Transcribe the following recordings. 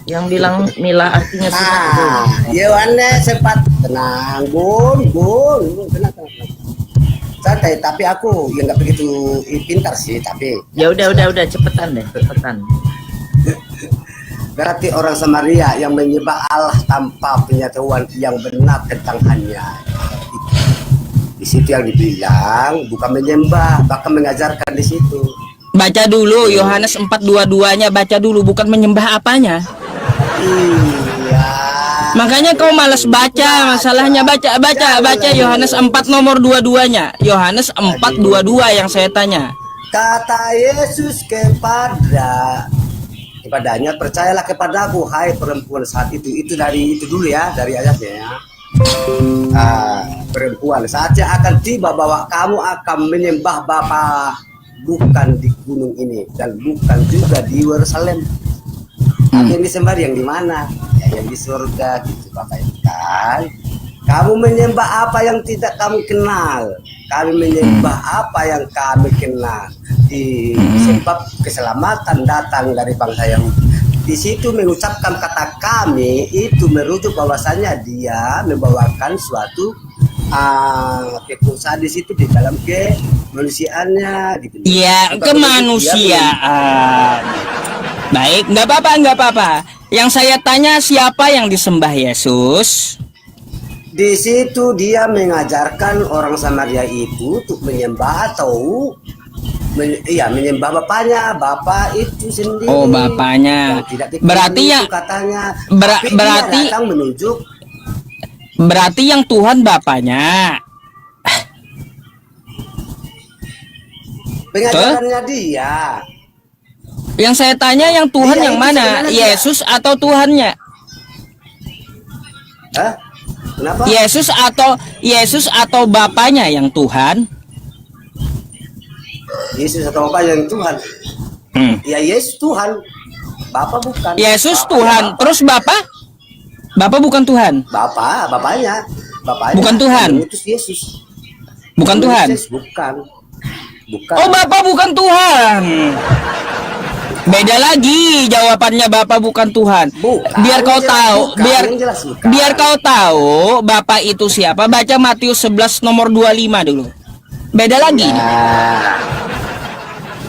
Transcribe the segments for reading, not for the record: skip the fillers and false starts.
Yang bilang Mila artinya Tuhan itu. Yohanes sempat tenang, Bun, tenang. Santai, tapi aku yang nggak begitu pintar sih, tapi ya udah cepetan deh, cepetan. berarti orang Samaria yang menyembah Allah tanpa pengetahuan yang benar tentang hanya di situ yang dibilang bukan menyembah, bahkan mengajarkan di situ. Baca dulu Yohanes 4:22-nya, baca dulu, bukan menyembah apanya. Iya. Makanya kau malas baca, masalahnya baca Yohanes 4 nomor 22-nya. Yohanes 4:22 yang saya tanya. Kata Yesus kepadanya, percayalah kepadaku, hai perempuan saat itu dari itu dulu ya, dari ayatnya ya. Perempuan, saatnya akan tiba bahwa kamu akan menyembah Bapa bukan di gunung ini dan bukan juga di Yerusalem. Tapi yang disembah yang di mana? Ya, yang di surga gitu Bapak kan. Kamu menyembah apa yang tidak kamu kenal. Kami menyembah apa yang kami kenal. Sebab keselamatan datang dari bangsa Yahudi. Di situ mengucapkan kata kami itu merujuk bahwasanya dia membawakan suatu kekuasaan di situ di dalam kemanusiaannya. Iya, kemanusiaan. Baik, nggak apa-apa. Yang saya tanya, siapa yang disembah Yesus? Di situ dia mengajarkan orang Samaria itu untuk menyembah atau menyembah bapaknya, bapak itu sendiri. Oh, bapaknya. Berarti yang katanya. berarti dia datang menunjuk. Berarti yang Tuhan bapaknya. Pengajarannya dia. Yang saya tanya yang Tuhan yang mana? Yesus atau Tuhannya? Hah? Kenapa? Yesus atau bapaknya yang Tuhan? Yesus atau bapaknya yang Tuhan? Ya Yesus Tuhan. Bapak bukan. Yesus Bapak, Tuhan. ya, Bapak. Terus Bapak? Bapak bukan Tuhan. Bapaknya. Bukan Tuhan. Itu Yesus. Bukan Tuhan. Yesus, bukan. Oh, Bapak bukan Tuhan. Beda lagi jawabannya, Bapak bukan Tuhan. Biar kau tahu, biar kau tahu Bapak itu siapa, baca Matius 11 nomor 25 dulu. Beda lagi. Ya.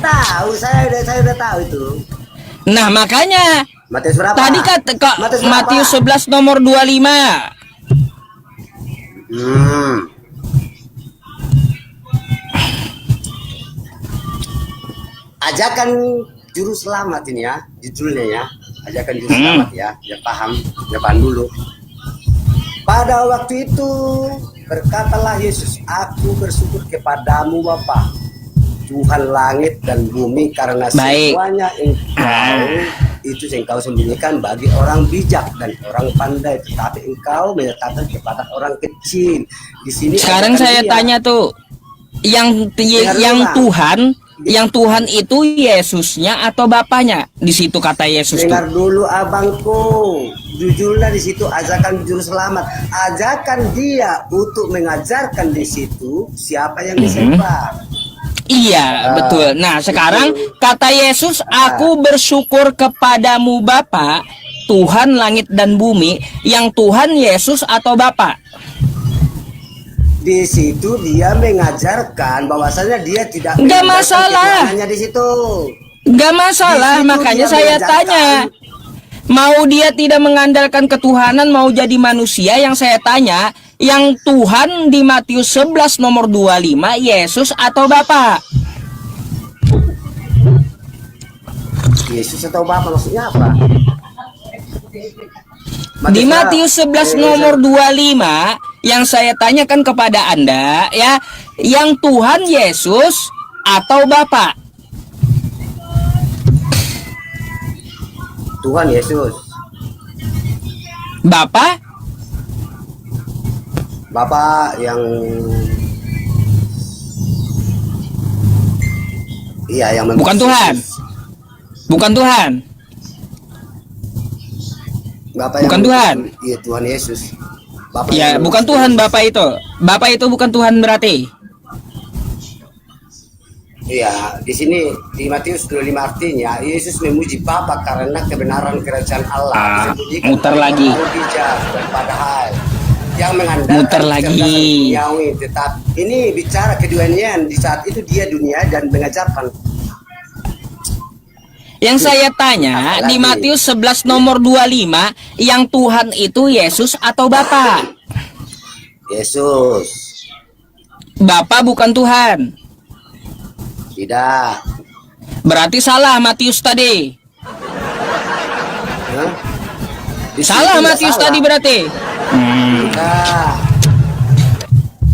Tahu, saya udah tahu itu. Nah, makanya Matius berapa? tadi Matius 11 nomor 25. Ajakan juru selamat ini ya, judulnya ya. Ajakan juru selamat ya. Ya paham dulu. Pada waktu itu berkatalah Yesus, aku bersyukur kepadamu Bapa, Tuhan langit dan bumi, karena semuanya engkau sembunyikan bagi orang bijak dan orang pandai, tetapi engkau menyatakan kepada orang kecil. Di sini sekarang saya tanya tuh, yang Tuhan itu Yesusnya atau Bapaknya? Di situ kata Yesus. Dengar dulu abangku, jujurlah di situ ajakan juru selamat. Ajakan dia untuk mengajarkan di situ siapa yang disembah. Iya, betul. Nah, sekarang kata Yesus, aku bersyukur kepadamu Bapa, Tuhan langit dan bumi. Yang Tuhan Yesus atau Bapa? Di situ dia mengajarkan bahwasanya dia tidak. Nggak masalah. Di situ. Nggak masalah, makanya saya tanya. Mau dia tidak mengandalkan ketuhanan, mau jadi manusia, yang saya tanya, yang Tuhan di Matius 11 nomor 25, Yesus atau Bapa? Yesus atau Bapa maksudnya apa? Di Matius 11 nomor 25, yang saya tanyakan kepada Anda, ya, yang Tuhan Yesus atau Bapa? Tuhan Yesus. Bapa? Bapak yang yang bukan Tuhan. Bukan Tuhan. Bapak bukan Tuhan. Iya, Tuhan Yesus. Bapak ya, bukan Tuhan Bapak itu. Bapak itu bukan Tuhan berarti. Iya, di sini di Matius 25 artinya Yesus memuji Bapa karena kebenaran kerajaan Allah. Disebutkan muter lagi. Bijak dan padahal yang mengandalkan Muter lagi. duniawi, tetap ini bicara keduniaan di saat itu dia dunia dan mengajarkan. Yang saya tanya di Matius 11 nomor 25, yang Tuhan itu Yesus atau Bapa? Yesus. Bapa bukan Tuhan. Tidak. Berarti salah Matius tadi. Hah? Di Salah situ Matius salah. tadi berarti.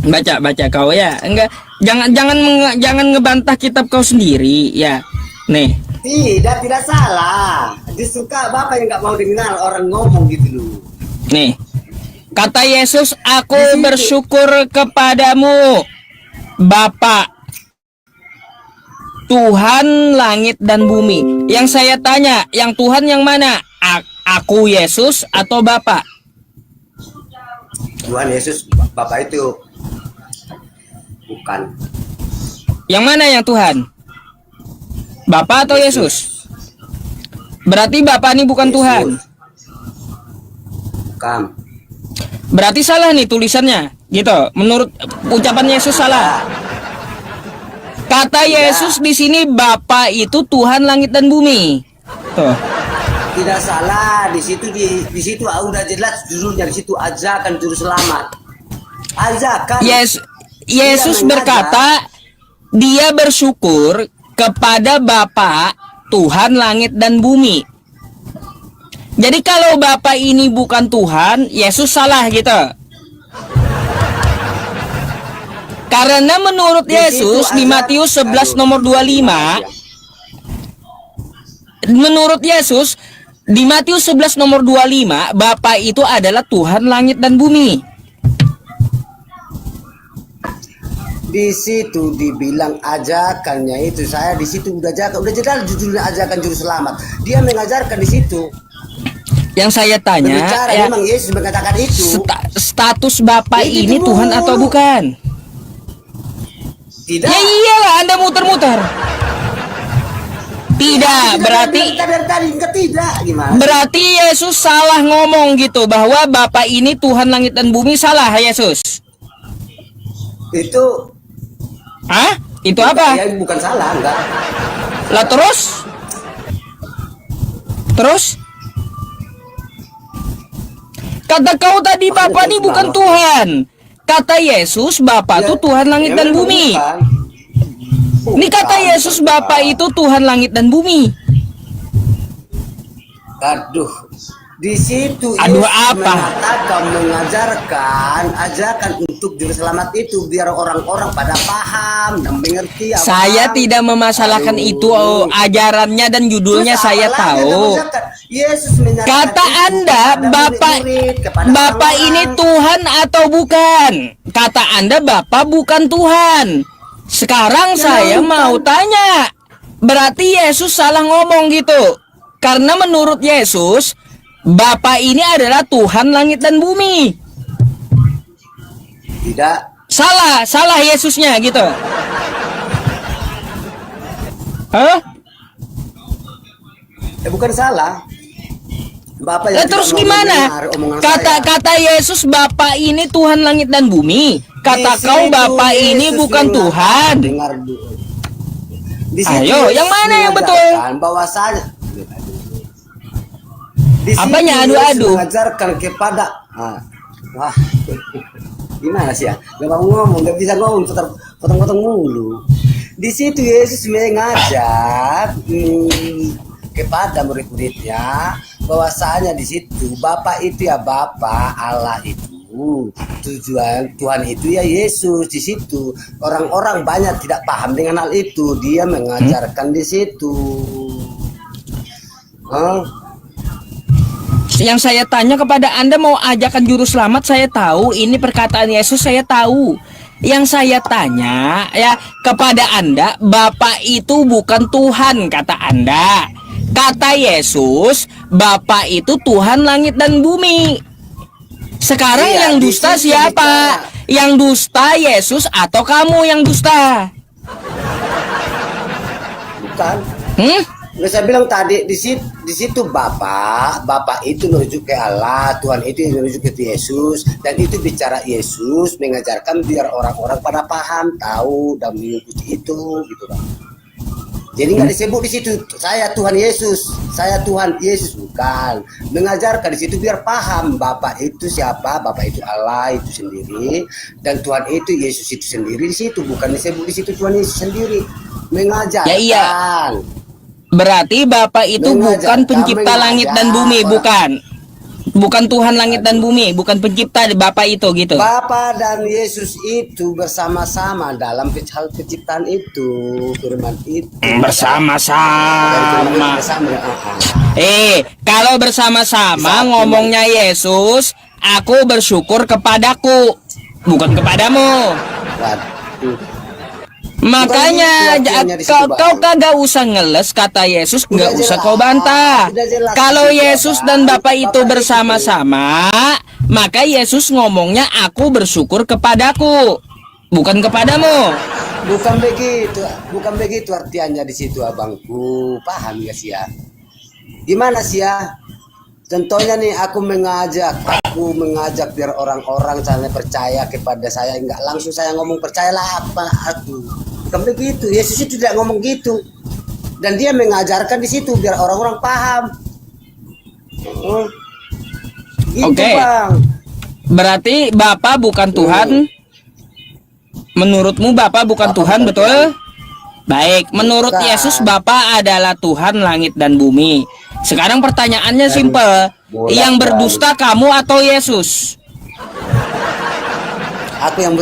Tidak. Baca kau ya. Enggak, jangan ngebantah kitab kau sendiri ya. Nih. Tidak salah. Disuka Bapak yang nggak mau dengar orang ngomong gitu loh. Nih. Kata Yesus, aku bersyukur kepadamu, Bapa, Tuhan langit dan bumi. Yang saya tanya, yang Tuhan yang mana? Aku Yesus atau Bapa? Tuhan Yesus, Bapak itu bukan. Yang mana yang Tuhan? Bapa atau Yesus? Berarti Bapa ini bukan Yesus. Tuhan. Bukan. Berarti salah nih tulisannya, gitu. Menurut ucapan Yesus salah. Kata Yesus di sini Bapa itu Tuhan langit dan bumi. Tuh. Tidak salah. Di situ udah jelas judulnya, di situ ajakan juru selamat. Ajakan. Yesus berkata dia bersyukur kepada Bapa Tuhan langit dan bumi. Jadi kalau Bapa ini bukan Tuhan, Yesus salah gitu. Karena menurut Yesus di Matius 11 nomor 25, menurut Yesus di Matius 11 nomor 25, Bapa itu adalah Tuhan langit dan bumi. Di situ dibilang ajakannya itu, saya di situ udah jelas judulnya ajakan juru selamat. Dia mengajarkan di situ. Yang saya tanya, ya, memang Yesus mengatakan itu. Status Bapa itu ini Tuhan atau bukan? Tidak. Ya iyalah, Anda muter-muter. Tidak, berarti tidak gimana? Berarti Yesus salah ngomong gitu bahwa Bapa ini Tuhan langit dan bumi, salah Yesus. Itu Hah? Itu apa? ya, bukan salah, enggak. Lah terus? Kata kau tadi Bapa ini bukan Tuhan. Kata Yesus Bapa itu Tuhan langit dan bumi. Ini kata Yesus Bapa itu Tuhan langit dan bumi. Aduh, di situ Aduh, Yesus apa? mengatakan, mengajarkan ajakan untuk juru selamat itu biar orang-orang pada paham dan mengerti. Saya tidak memasalahkan itu ajarannya dan judulnya. Terus saya apalagi tahu. Yesus menyatakan Kata itu Anda kepada Bapak murid-murid, kepada Bapak orang-orang. ini Tuhan atau bukan? Kata Anda Bapak bukan Tuhan. Sekarang saya mau tanya, berarti Yesus salah ngomong gitu. Karena menurut Yesus Bapa ini adalah Tuhan langit dan bumi. Tidak. Salah Yesusnya gitu. Hah? Bukan salah. Bapak yang Terus tidak mau gimana? mendengar omongan saya. Kata Yesus Bapa ini Tuhan langit dan bumi. Kata Di kau situ Bapa ini Yesus bukan mengatakan, Tuhan. Dengar dulu. Di situ Ayo, Yesus yang mana yang betul? mengajarkan bahwasanya di situ Apanya Yesus adu-adu? mengajarkan kepada wah gimana sih ya? Gak mau ngomong, gak bisa ngomong, potong-potong mulu. Di situ Yesus mengajak kepada murid-muridnya bahwasanya di situ Bapa itu ya Bapa, Allah itu tujuan Tuhan itu ya Yesus. Di situ orang-orang banyak tidak paham dengan hal itu, dia mengajarkan di situ. Yang saya tanya kepada Anda mau ajakan juru selamat, saya tahu ini perkataan Yesus, saya tahu. Yang saya tanya ya kepada Anda, Bapa itu bukan Tuhan kata Anda. Kata Yesus, Bapa itu Tuhan langit dan bumi. Sekarang Iya, yang dusta di situ siapa? bicara. Yang dusta Yesus atau kamu yang dusta? bukan. Udah saya bilang tadi di situ Bapak itu merujuk ke Allah, Tuhan itu merujuk ke Yesus, dan itu bicara Yesus mengajarkan biar orang-orang pada paham, tahu dan mengikuti itu gitu Bang. Jadi nggak disebut di situ saya Tuhan Yesus, bukan. Mengajarkan di situ biar paham Bapak itu siapa, Bapak itu Allah itu sendiri, dan Tuhan itu Yesus itu sendiri di situ, bukan disebut di situ Tuhan Yesus sendiri. Mengajarkan. Ya iya. Berarti Bapak itu bukan pencipta langit dan bumi, bukan? Bukan Tuhan langit dan bumi, bukan pencipta Bapak itu gitu. Bapak dan Yesus itu bersama-sama dalam hal penciptaan itu, firman itu. Bersama-sama. Kalau bersama-sama ngomongnya Yesus, aku bersyukur kepadaku, bukan kepadamu. Waduh. Makanya kau kagak usah ngeles kata Yesus, nggak usah kau bantah. Kalau Yesus dan Bapak itu bersama-sama, maka Yesus ngomongnya aku bersyukur kepadaku, bukan kepadamu. Bukan begitu artiannya di situ abangku, paham gak sih ya? Gimana sih ya? Contohnya nih aku mengajak biar orang-orang sana percaya kepada saya, enggak langsung saya ngomong percayalah apa aku. Bukan begitu. Yesus itu tidak ngomong gitu. Dan dia mengajarkan di situ biar orang-orang paham. Gitu, Oke. Bang. Berarti Bapak bukan Tuhan. Menurutmu Bapak bukan Tuhan, betul? Baik, menurut Yesus Bapak adalah Tuhan langit dan bumi. Sekarang pertanyaannya simpel. Yang berdusta kamu atau Yesus? Aku yang